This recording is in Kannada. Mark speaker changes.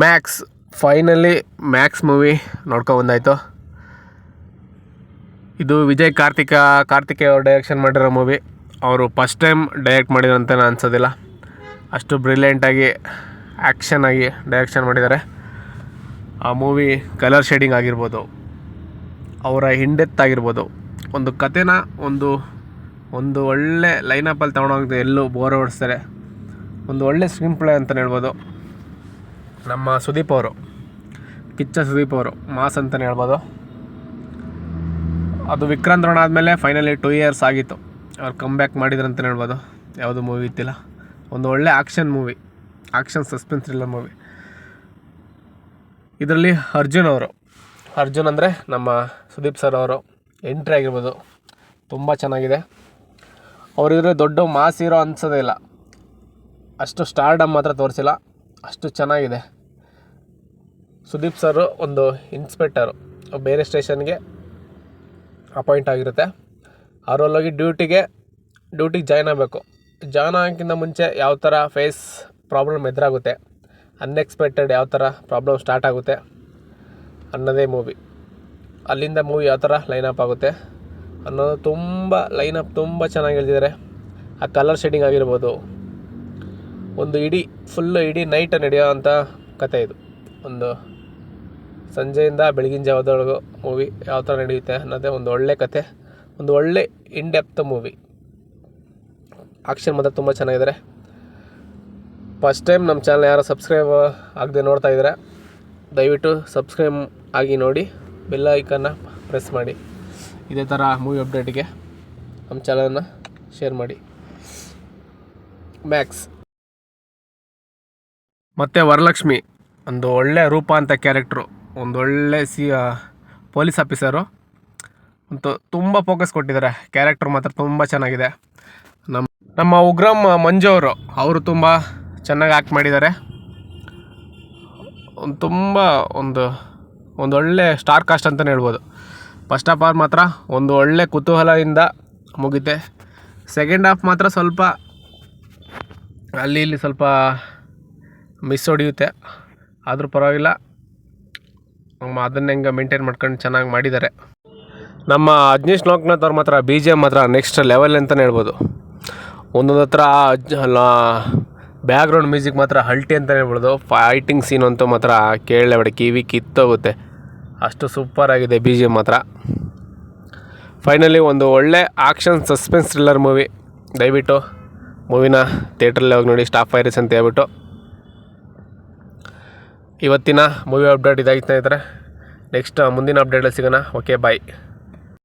Speaker 1: ಮ್ಯಾಕ್ಸ್ ಫೈನಲಿ ಮ್ಯಾಕ್ಸ್ ಮೂವಿ ನೋಡ್ಕೊಂಬಂದಾಯಿತು. ಇದು ವಿಜಯ್ ಕಾರ್ತಿಕೇಯ ಅವರು ಡೈರೆಕ್ಷನ್ ಮಾಡಿರೋ ಮೂವಿ. ಅವರು ಫಸ್ಟ್ ಟೈಮ್ ಡೈರೆಕ್ಟ್ ಮಾಡಿದ್ರು ಅಂತ ಅನ್ಸೋದಿಲ್ಲ, ಅಷ್ಟು ಬ್ರಿಲಿಯಂಟಾಗಿ ಆ್ಯಕ್ಷನಾಗಿ ಡೈರೆಕ್ಷನ್ ಮಾಡಿದ್ದಾರೆ. ಆ ಮೂವಿ ಕಲರ್ ಶೇಡಿಂಗ್ ಆಗಿರ್ಬೋದು, ಅವರ ಹಿಂಡೆತ್ ಆಗಿರ್ಬೋದು, ಒಂದು ಕಥೆನ ಒಂದು ಒಳ್ಳೆ ಲೈನಪ್ಪಲ್ಲಿ ತೊಗೊಂಡೋಗಿದೆ, ಎಲ್ಲೂ ಬೋರ್ ಹೊಡಿಸ್ತಾರೆ. ಒಂದು ಒಳ್ಳೆ ಸ್ಕ್ರೀನ್ ಪ್ಲೇ ಅಂತಲೇ ಹೇಳ್ಬೋದು. ನಮ್ಮ ಸುದೀಪ್ ಅವರು, ಕಿಚ್ಚ ಸುದೀಪ್ ಅವರು ಮಾಸ್ ಅಂತಲೇ ಹೇಳ್ಬೋದು. ಅದು ವಿಕ್ರಾಂತ್ ರೋಣ ಆದಮೇಲೆ ಫೈನಲಿ 2 years ಆಗಿತ್ತು ಅವ್ರು ಕಮ್ ಬ್ಯಾಕ್ ಮಾಡಿದ್ರು ಅಂತಲೇ ಹೇಳ್ಬೋದು. ಯಾವುದು ಮೂವಿ ಇತ್ತಿಲ್ಲ, ಒಂದು ಒಳ್ಳೆ action movie, action suspense thriller movie. ಇದರಲ್ಲಿ ಅರ್ಜುನ್ ಅಂದರೆ ನಮ್ಮ ಸುದೀಪ್ ಸರ್ ಅವರು ಎಂಟ್ರಿ ಆಗಿರ್ಬೋದು, ತುಂಬ ಚೆನ್ನಾಗಿದೆ. ಅವರಿದ್ರೆ ದೊಡ್ಡ ಮಾಸ್ ಹೀರೋ ಅನ್ಸೋದೇ ಇಲ್ಲ, ಅಷ್ಟು ಸ್ಟಾರ್ಡಮ್ ಮಾತ್ರ ತೋರಿಸಿಲ್ಲ, ಅಷ್ಟು ಚೆನ್ನಾಗಿದೆ. ಸುದೀಪ್ ಸರ್ ಒಂದು ಇನ್ಸ್ಪೆಕ್ಟರು, ಬೇರೆ ಸ್ಟೇಷನ್ಗೆ ಅಪಾಯಿಂಟ್ ಆಗಿರುತ್ತೆ. ಆ ರೋಲೋಗಿ ಡ್ಯೂಟಿಗೆ ಜಾಯ್ನ್ ಆಗಬೇಕು. ಜಾಯ್ನ್ ಆಗೋಕ್ಕಿಂತ ಮುಂಚೆ ಯಾವ ಥರ ಫೇಸ್ ಪ್ರಾಬ್ಲಮ್ ಎದುರಾಗುತ್ತೆ, ಅನ್ಎಕ್ಸ್ಪೆಕ್ಟೆಡ್ ಯಾವ ಥರ ಪ್ರಾಬ್ಲಮ್ ಸ್ಟಾರ್ಟ್ ಆಗುತ್ತೆ ಅನ್ನೋದೇ ಮೂವಿ. ಅಲ್ಲಿಂದ ಮೂವಿ ಯಾವ ಥರ ಲೈನಪ್ ಆಗುತ್ತೆ ಅನ್ನೋದು ಲೈನಪ್ ತುಂಬ ಚೆನ್ನಾಗಿ ಹೇಳ್ತಿದ್ದಾರೆ. ಆ ಕಲರ್ ಶೇಡಿಂಗ್ ಆಗಿರ್ಬೋದು, ಒಂದು ಇಡೀ ನೈಟ್ ನಡೆಯೋ ಅಂಥ ಕತೆ ಇದು. ಒಂದು ಸಂಜೆಯಿಂದ ಬೆಳಗಿನ ಜಾವದೊಳಗೂ ಮೂವಿ ಯಾವ ಥರ ನಡೆಯುತ್ತೆ ಅನ್ನೋದೇ ಒಂದು ಒಳ್ಳೆ ಕತೆ, ಒಂದು ಒಳ್ಳೆ ಇನ್ ಡೆಪ್ತ್ ಮೂವಿ. ಆಕ್ಷನ್ ಮಾತ್ರ ತುಂಬ ಚೆನ್ನಾಗಿದ್ದಾರೆ. ಫಸ್ಟ್ ಟೈಮ್ ನಮ್ಮ ಚಾನಲ್ ಯಾರು ಸಬ್ಸ್ಕ್ರೈಬ್ ಆಗದೆ ನೋಡ್ತಾ ಇದ್ದಾರೆ, ದಯವಿಟ್ಟು ಸಬ್ಸ್ಕ್ರೈಬ್ ಆಗಿ ನೋಡಿ, ಬೆಲ್ ಐಕನ್ನ ಪ್ರೆಸ್ ಮಾಡಿ. ಇದೇ ಥರ ಮೂವಿ ಅಪ್ಡೇಟಿಗೆ ನಮ್ಮ ಚಾನಲನ್ನು ಶೇರ್ ಮಾಡಿ. ಮ್ಯಾಕ್ಸ್ ಮತ್ತು ವರಲಕ್ಷ್ಮಿ ಒಂದು ಒಳ್ಳೆ ರೂಪ ಅಂತ ಕ್ಯಾರೆಕ್ಟ್ರು, ಒಂದು ಒಳ್ಳೆ ಪೊಲೀಸ್ ಆಫೀಸರು ಅಂತೂ ತುಂಬ ಫೋಕಸ್ ಕೊಟ್ಟಿದ್ದಾರೆ. ಕ್ಯಾರೆಕ್ಟರ್ ಮಾತ್ರ ತುಂಬ ಚೆನ್ನಾಗಿದೆ. ನಮ್ಮ ಉಗ್ರಂ ಮಂಜು ಅವರು ತುಂಬ ಚೆನ್ನಾಗಿ ಆ್ಯಕ್ಟ್ ಮಾಡಿದ್ದಾರೆ. ಒಂದೊಳ್ಳೆ ಸ್ಟಾರ್ ಕಾಸ್ಟ್ ಅಂತಲೇ ಹೇಳ್ಬೋದು. ಫಸ್ಟ್ ಹಾಫ್ ಮಾತ್ರ ಒಂದು ಒಳ್ಳೆ ಕುತೂಹಲದಿಂದ ಮುಗಿತೆ. ಸೆಕೆಂಡ್ ಹಾಫ್ ಮಾತ್ರ ಸ್ವಲ್ಪ ಅಲ್ಲಿ ಸ್ವಲ್ಪ ಮಿಸ್ ಹೊಡೆಯುತ್ತೆ, ಆದರೂ ಪರವಾಗಿಲ್ಲ, ಅದನ್ನ ಹೆಂಗೆ ಮೇಂಟೈನ್ ಮಾಡ್ಕೊಂಡು ಚೆನ್ನಾಗಿ ಮಾಡಿದ್ದಾರೆ. ನಮ್ಮ ಅಜ್ನೀಶ್ ಲೋಕನಾಥ್ ಅವ್ರು ಮಾತ್ರ BGM ಮಾತ್ರ ನೆಕ್ಸ್ಟ್ ಲೆವೆಲ್ ಅಂತಲೇ ಹೇಳ್ಬೋದು. ಒಂದೊಂದು ಹತ್ರ ಬ್ಯಾಕ್ಗ್ರೌಂಡ್ ಮ್ಯೂಸಿಕ್ ಮಾತ್ರ ಹಲ್ಟಿ ಅಂತಲೇ ಹೇಳ್ಬೋದು. ಫೈಟಿಂಗ್ ಸೀನ್ ಅಂತೂ ಮಾತ್ರ ಕೇಳಲೇಬೇಡ, ಕಿವಿ ಕಿತ್ತೋಗುತ್ತೆ, ಅಷ್ಟು ಸೂಪರಾಗಿದೆ BGM ಮಾತ್ರ. ಫೈನಲಿ ಒಂದು ಒಳ್ಳೆ ಆ್ಯಕ್ಷನ್ ಸಸ್ಪೆನ್ಸ್ ಥ್ರಿಲ್ಲರ್ ಮೂವಿ. ದಯವಿಟ್ಟು ಮೂವಿನ ಥಿಯೇಟ್ರಲ್ಲಿ ಹೋಗಿ ನೋಡಿ, ಸ್ಟಾಪ್ ವೈರಸ್ ಅಂತ ಹೇಳ್ಬಿಟ್ಟು. ಇವತ್ತಿನ ಮೂವಿ ಅಪ್ಡೇಟ್ ಇದಾಗಿತ್ತು ಸ್ನೇಹಿತರೆ. ನೆಕ್ಸ್ಟ್ ಮುಂದಿನ ಅಪ್ಡೇಟಲ್ಲಿ ಸಿಗೋಣ. ಓಕೆ, ಬಾಯ್.